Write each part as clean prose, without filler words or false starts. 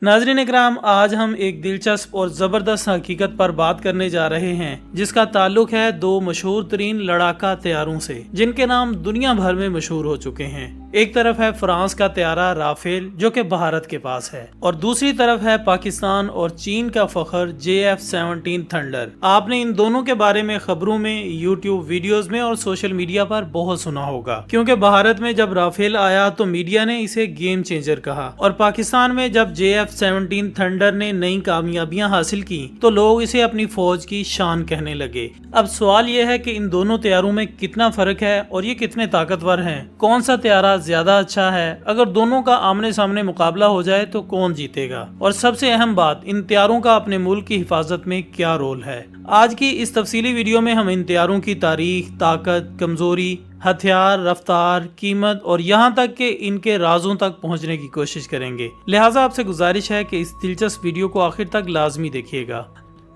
नाज़रीन इकराम, आज हम एक दिलचस्प और ज़बरदस्त हकीकत पर बात करने जा रहे हैं जिसका ताल्लुक है दो मशहूर तरीन लड़ाका तैयारों से जिनके नाम दुनिया भर में मशहूर हो चुके हैं। एक तरफ है फ्रांस का तैयारा राफेल जो कि भारत के पास है और दूसरी तरफ है पाकिस्तान और चीन का फखर JF-17 थंडर। आपने इन दोनों के बारे में खबरों में, यूट्यूब वीडियोस में और सोशल मीडिया पर बहुत सुना होगा, क्योंकि भारत में जब राफेल आया तो मीडिया ने इसे गेम चेंजर कहा और पाकिस्तान में जब JF-17 थंडर ने नई कामयाबियां हासिल की तो लोग इसे अपनी फौज की शान कहने लगे। अब सवाल यह है कि इन दोनों तैयारों में कितना फर्क है और ये कितने ताकतवर हैं, कौन सा तैयारा ज्यादा अच्छा है, अगर दोनों का आमने सामने मुकाबला हो जाए तो कौन जीतेगा, और सबसे अहम बात, इन तैयारों का अपने मुल्क की हिफाजत में क्या रोल है। आज की इस तफसीली वीडियो में हम इन तैयारों की तारीख, ताकत, कमजोरी, हथियार, रफ्तार, कीमत और यहाँ तक कि इनके राजों तक पहुँचने की कोशिश करेंगे। लिहाजा आपसे गुजारिश है कि इस दिलचस्प वीडियो को आखिर तक लाजमी देखिएगा।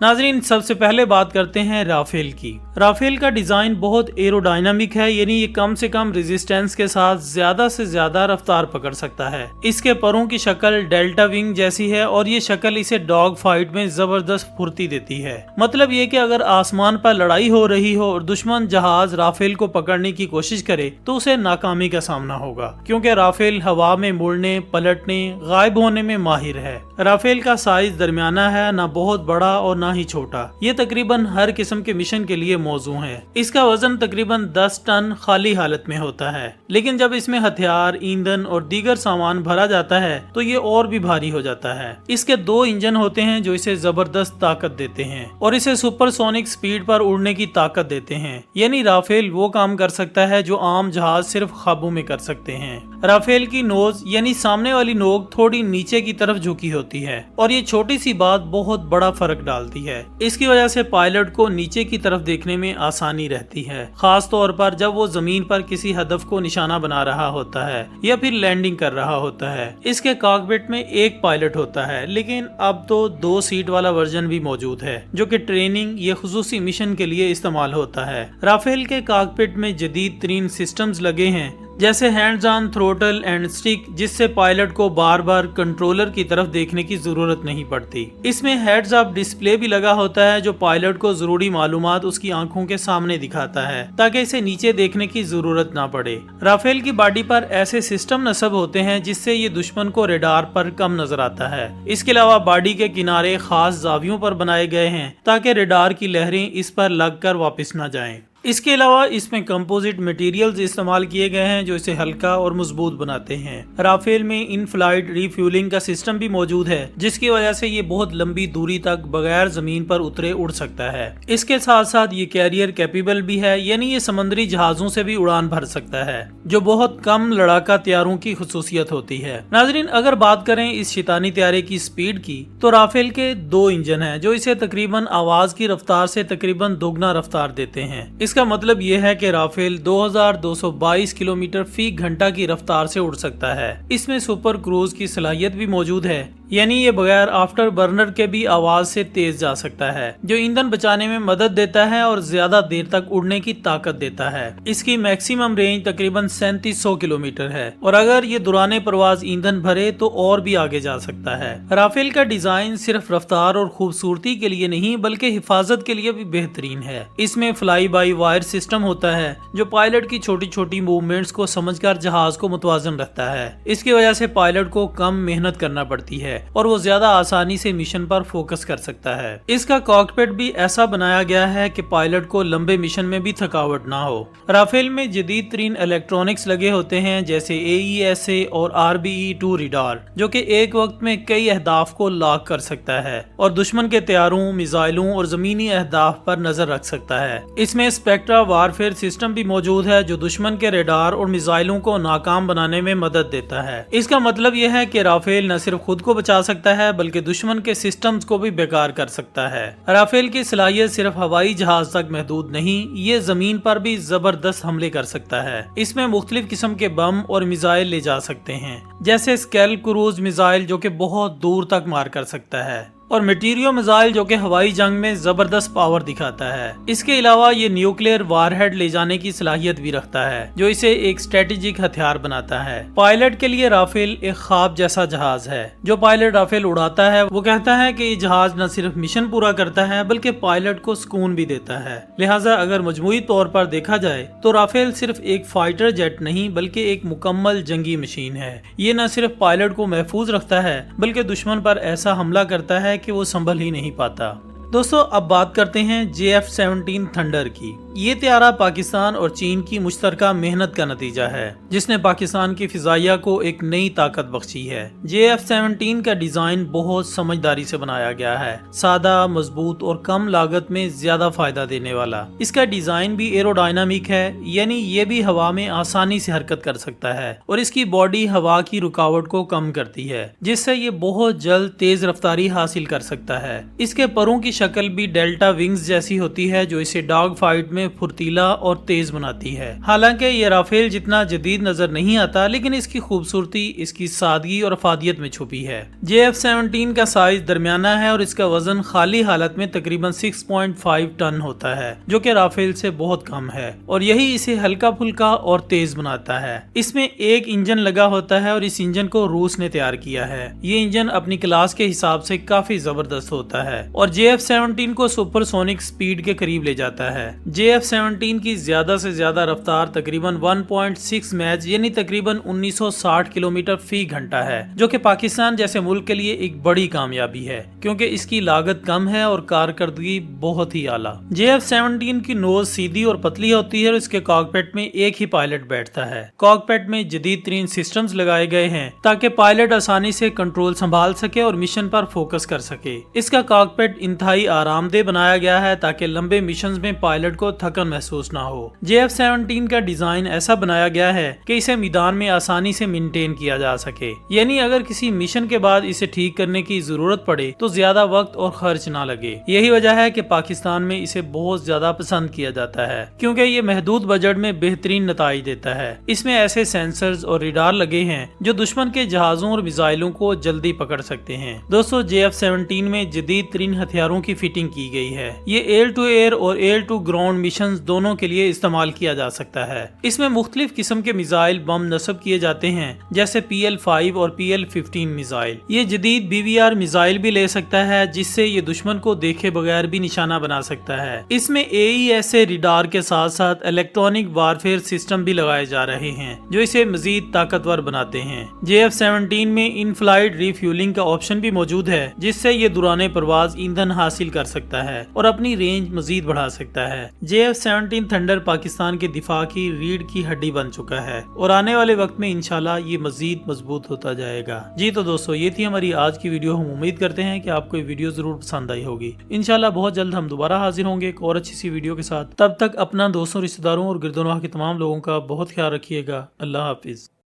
नाजरीन, सबसे पहले बात करते हैं राफेल की। राफेल का डिजाइन बहुत एरोडायनामिक है, यानी ये कम से कम रेजिस्टेंस के साथ ज्यादा से ज्यादा रफ्तार पकड़ सकता है। इसके परों की शक्ल डेल्टा विंग जैसी है और ये शक्ल इसे डॉग फाइट में जबरदस्त फुर्ती देती है। मतलब ये कि अगर आसमान पर लड़ाई हो रही हो और दुश्मन जहाज राफेल को पकड़ने की कोशिश करे तो उसे नाकामी का सामना होगा, क्योंकि राफेल हवा में मुड़ने, पलटने, गायब होने में माहिर है। राफेल का साइज दरमियाना है, ना बहुत बड़ा और ना ही छोटा। ये तकरीबन हर किस्म के मिशन के लिए मौजू है। इसका वजन तकरीबन 10 टन खाली हालत में होता है, लेकिन जब इसमें हथियार, ईंधन और दीगर सामान भरा जाता है तो ये और भी भारी हो जाता है। इसके 2 इंजन होते हैं जो इसे जबरदस्त ताकत देते हैं और इसे सुपरसोनिक स्पीड पर उड़ने की ताकत देते हैं। यानी राफेल वो काम कर सकता है जो आम जहाज सिर्फ ख्वाबों में कर सकते हैं। राफेल की नोज यानी सामने वाली नोक थोड़ी नीचे की तरफ झुकी होती है और ये छोटी सी बात बहुत बड़ा फर्क डालती है। इसकी वजह से पायलट को नीचे की तरफ देखने में आसानी रहती है, खास तौर पर जब वो जमीन पर किसी हदफ को निशाना बना रहा होता है या फिर लैंडिंग कर रहा होता है। इसके कॉकपिट में एक पायलट होता है, लेकिन अब तो 2 सीट वाला वर्जन भी मौजूद है जो कि ट्रेनिंग या खुसूसी मिशन के लिए इस्तेमाल होता है। राफेल के कॉकपिट में जदीद तरीन सिस्टम्स लगे हैं, जैसे hands on throttle and stick, जिससे पायलट को बार बार कंट्रोलर की तरफ देखने की जरूरत नहीं पड़ती। इसमें हेड्स अप डिस्प्ले भी लगा होता है जो पायलट को जरूरी मालूमात उसकी आंखों के सामने दिखाता है ताकि इसे नीचे देखने की जरूरत ना पड़े। राफेल की बॉडी पर ऐसे सिस्टम नस्ब होते हैं जिससे ये दुश्मन को रेडार पर कम नजर आता है। इसके अलावा बॉडी के किनारे खास जावियों पर बनाए गए हैं ताकि रेडार की लहरें इस पर लगकर वापस न जाएं। इसके अलावा इसमें कंपोजिट मटेरियल्स इस्तेमाल किए गए हैं जो इसे हल्का और मजबूत बनाते हैं। राफेल में इन फ्लाइट रिफ्यूलिंग का सिस्टम भी मौजूद है जिसकी वजह से ये बहुत लंबी दूरी तक बगैर जमीन पर उतरे उड़ सकता है। इसके साथ साथ ये कैरियर कैपेबल भी है, यानी ये समुद्री जहाजों से भी उड़ान भर सकता है, जो बहुत कम लड़ाका तैयारों की खुसूसियत होती है। नाजरीन, अगर बात करें इस शैतानी तैयारे की स्पीड की तो राफेल के 2 इंजन हैं जो इसे तकरीबन आवाज की रफ्तार से तकरीबन दोगुना रफ्तार देते हैं। इसका मतलब यह है कि राफेल 2222 किलोमीटर फी घंटा की रफ्तार से उड़ सकता है। इसमें सुपर क्रूज की सलाहियत भी मौजूद है, यानी ये बगैर आफ्टर बर्नर के भी आवाज से तेज जा सकता है, जो ईंधन बचाने में मदद देता है और ज्यादा देर तक उड़ने की ताकत देता है। इसकी मैक्सिमम रेंज तकरीबन 3700 किलोमीटर है और अगर ये दौरान परवाज ईंधन भरे तो और भी आगे जा सकता है। राफेल का डिजाइन सिर्फ रफ्तार और खूबसूरती के लिए नहीं बल्कि हिफाजत के लिए भी बेहतरीन है। इसमें फ्लाई बाई वायर सिस्टम होता है जो पायलट की छोटी छोटी मूवमेंट्स को समझकर जहाज को मुतवाजन रखता है। इसकी वजह से पायलट को कम मेहनत करना पड़ती है और वो ज्यादा आसानी से मिशन पर फोकस कर सकता है। इसका कॉकपिट भी ऐसा बनाया गया है कि पायलट को लंबे मिशन में भी थकावट ना हो। राफेल में जदीद तरीन इलेक्ट्रॉनिक्स लगे होते हैं जैसे AESA और RBE-2 रेडार, जो कि एक वक्त में कई अहदाफ को लॉक कर सकता है और दुश्मन के तैयारों, मिसाइलों और जमीनी अहदाफ पर नजर रख सकता है। इसमें स्पेक्ट्रा वारफेयर सिस्टम भी मौजूद है जो दुश्मन के रेडार और मिसाइलों को नाकाम बनाने में मदद देता है। इसका मतलब यह है कि राफेल न सिर्फ खुद को बचा सकता है बल्कि दुश्मन के सिस्टम्स को भी बेकार कर सकता है। राफेल की सलाहियत सिर्फ हवाई जहाज तक महदूद नहीं, ये जमीन पर भी जबरदस्त हमले कर सकता है। इसमें मुख्तलिफ किस्म के बम और मिसाइल ले जा सकते हैं, जैसे स्केल क्रूज मिसाइल जो कि बहुत दूर तक मार कर सकता है। اور میٹیریو میزائل جو کہ ہوائی جنگ میں زبردست پاور دکھاتا ہے۔ اس کے علاوہ یہ نیوکلیئر وار ہیڈ لے جانے کی صلاحیت بھی رکھتا ہے جو اسے ایک اسٹریٹجک ہتھیار بناتا ہے۔ پائلٹ کے لیے رافیل ایک خواب جیسا جہاز ہے۔ جو پائلٹ رافیل اڑاتا ہے وہ کہتا ہے کہ یہ جہاز نہ صرف مشن پورا کرتا ہے بلکہ پائلٹ کو سکون بھی دیتا ہے۔ لہٰذا اگر مجموعی طور پر دیکھا جائے تو رافیل صرف ایک فائٹر جیٹ نہیں بلکہ ایک مکمل جنگی مشین ہے۔ یہ نہ صرف پائلٹ کو محفوظ رکھتا ہے بلکہ دشمن پر ایسا حملہ کرتا ہے کہ وہ سنبھل ہی نہیں پاتا۔ دوستو اب بات کرتے ہیں JF-17 تھنڈر کی۔ یہ طیارہ پاکستان اور چین کی مشترکہ محنت کا نتیجہ ہے جس نے پاکستان کی فضائیہ کو ایک نئی طاقت بخشی ہے۔ JF-17 کا ڈیزائن بہت سمجھداری سے بنایا گیا ہے، سادہ، مضبوط اور کم لاگت میں زیادہ فائدہ دینے والا۔ اس کا ڈیزائن بھی ایرو ڈائنامک ہے، یعنی یہ بھی ہوا میں آسانی سے حرکت کر سکتا ہے اور اس کی باڈی ہوا کی رکاوٹ کو کم کرتی ہے جس سے یہ بہت جلد تیز رفتاری حاصل کر سکتا ہے۔ اس کے پروں کی شکل بھی ڈیلٹا ونگز جیسی ہوتی ہے جو اسے ڈاگ فائٹ میں پھرتیلا اور تیز بناتی ہے۔ حالانکہ یہ رافیل جتنا جدید نظر نہیں آتا لیکن اس کی خوبصورتی اس کی سادگی اور افادیت میں چھپی ہے۔ JF-17 کا سائز درمیانہ ہے اور اس کا وزن خالی حالت میں تقریباً 6.5 ٹن ہوتا ہے جو کہ رافیل سے بہت کم ہے اور یہی اسے ہلکا پھلکا اور تیز بناتا ہے۔ اس میں ایک انجن لگا ہوتا ہے اور اس انجن کو روس نے تیار کیا ہے۔ یہ انجن اپنی کلاس کے حساب سے کافی زبردست ہوتا ہے اور JF-17 کو سپر سونک سپیڈ کے قریب لے جاتا ہے۔ JF-17 کی زیادہ سے زیادہ رفتار تقریباً 1.6 میچ یعنی تقریباً 1960 کلومیٹر فی گھنٹہ ہے جو کہ پاکستان جیسے ملک کے لیے ایک بڑی کامیابی ہے کیونکہ اس کی لاگت کم ہے اور کارکردگی بہت ہی اعلیٰ۔ JF-17 کی نوز سیدھی اور پتلی ہوتی ہے اور اس کے کاکپٹ میں ایک ہی پائلٹ بیٹھتا ہے۔ کاکپٹ میں جدید ترین سسٹمز لگائے گئے ہیں تاکہ پائلٹ آسانی سے کنٹرول سنبھال سکے اور مشن پر فوکس کر سکے۔ اس کا کاکپٹ انتہائی آرام دہ بنایا گیا ہے تاکہ لمبے مشنز میں پائلٹ کو تھکن محسوس نہ ہو۔ JF-17 کا ڈیزائن ایسا بنایا گیا ہے کہ اسے میدان میں آسانی سے مینٹین کیا جا سکے، یعنی اگر کسی مشن کے بعد اسے ٹھیک کرنے کی ضرورت پڑے تو زیادہ وقت اور خرچ نہ لگے۔ یہی وجہ ہے کہ پاکستان میں اسے بہت زیادہ پسند کیا جاتا ہے کیونکہ یہ محدود بجٹ میں بہترین نتائج دیتا ہے۔ اس میں ایسے سینسرز اور ریڈار لگے ہیں جو دشمن کے جہازوں اور میزائلوں کو جلدی پکڑ سکتے ہیں۔ دوستو JF-17 میں جدید ترین ہتھیاروں کی فٹنگ کی گئی ہے۔ یہ ایئر ٹو ایئر اور ایئر ٹو گراؤنڈ مشنز دونوں کے لیے استعمال کیا جا سکتا ہے۔ اس میں مختلف قسم کے میزائل بم نصب کیے جاتے ہیں جیسے PL-5 اور PL-15 میزائل۔ یہ جدید BVR میزائل بھی لے سکتا ہے جس سے یہ دشمن کو دیکھے بغیر بھی نشانہ بنا سکتا ہے۔ اس میں AESA ریڈار کے ساتھ ساتھ الیکٹرانک وارفیئر سسٹم بھی لگائے جا رہے ہیں جو اسے مزید طاقتور بناتے ہیں۔ JF-17 میں ان فلائٹ ری فیولنگ کا آپشن بھی موجود ہے جس سے یہ دوران پرواز ایندھن حاصل کر سکتا ہے اور اپنی رینج مزید بڑھا سکتا ہے۔ JF-17 تھنڈر پاکستان کے دفاع کی ریڑھ کی ہڈی بن چکا ہے اور آنے والے وقت میں انشاءاللہ یہ مزید مضبوط ہوتا جائے گا۔ جی تو دوستو یہ تھی ہماری آج کی ویڈیو۔ ہم امید کرتے ہیں کہ آپ کو یہ ویڈیو ضرور پسند آئی ہوگی۔ انشاءاللہ بہت جلد ہم دوبارہ حاضر ہوں گے ایک اور اچھی سی ویڈیو کے ساتھ۔ تب تک اپنا دوستوں، رشتہ داروں اور گرد و نواح کے تمام لوگوں کا بہت خیال رکھیے گا۔ اللہ حافظ۔